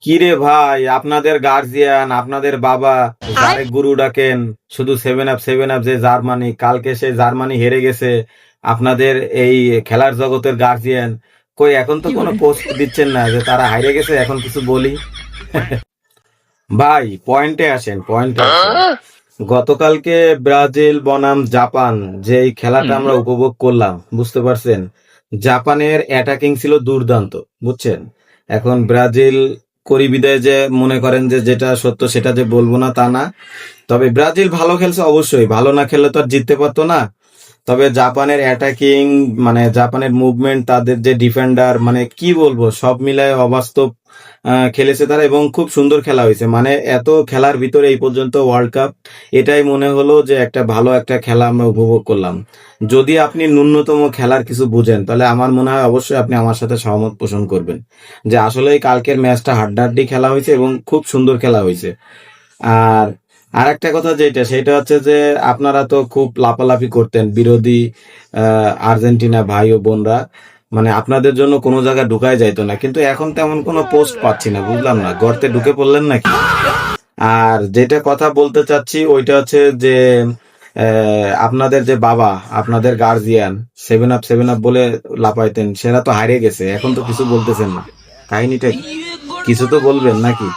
কি রে ভাই, আপনাদের গার্জিয়ান, আপনাদের বাবা যারে গুরু ডাকেন, শুধু 7 আপ যে জার্মানি, কালকে সে জার্মানি হেরে গেছে। আপনাদের এই খেলার জগতের গার্জিয়ান কই, এখন তো কোনো পোস্ট দিচ্ছেন না যে তারা হাইরে গেছে, এখন কিছু বলি। ভাই পয়েন্টে আসেন, পয়েন্টে আসেন। গতকালকে ব্রাজিল বনাম জাপান যে এই খেলাটা আমরা উপভোগ করলাম, বুঝতে পারছেন? জাপানের অ্যাটাকিং ছিল দুর্দান্ত, বুঝছেন? এখন ব্রাজিল করি বিদায় যে মনে করেন যে যেটা সত্য সেটা যে বলবো না তা না। তবে ব্রাজিল ভালো খেলছে, অবশ্যই ভালো না খেললে তো আর জিততে পারতো না। তবে জাপানের অ্যাটাকিং, মানে জাপানের মুভমেন্ট, তাদের যে ডিফেন্ডার, মানে কি বলবো, সব মিলায় অবাস্তব খেলেছে তারা, এবং খুব সুন্দর খেলা হয়েছে। মানে এত খেলার ভিতরে এই পর্যন্ত ওয়ার্ল্ড কাপ, এটাই মনে হলো যে একটা ভালো একটা খেলা আমরা উপভোগ করলাম। যদি আপনি ন্যূনতম খেলার কিছু বুঝেন, তাহলে আমার মনে হয় অবশ্যই আপনি আমার সাথে সহমত পোষণ করবেন যে আসলে কালকের ম্যাচটা হাড্ডাহাড্ডি খেলা হয়েছে এবং খুব সুন্দর খেলা হয়েছে। আর আরেকটা কথা যেটা, সেটা হচ্ছে যে আপনারা তো খুব লাফালাফি করতেন বিরোধী আর্জেন্টিনা ভাই ও বোনরা, মানে আপনাদের জন্য কোনো জায়গায় ঢুকাই যাইতো না, কিন্তু এখন তেমন কোনো পোস্ট পাচ্ছি না, বুঝলাম না, গর্তে ঢুকে পড়লেন নাকি? আর যেটা কথা বলতে চাচ্ছি ওইটা হচ্ছে যে আপনাদের যে বাবা, আপনাদের গার্জিয়ান 7 আপ বলে লাফাইতেন, সেটা তো হারিয়ে গেছে, এখন তো কিছু বলতেছেন না, কাহিনীটা কি? কিছু তো বলবেন নাকি?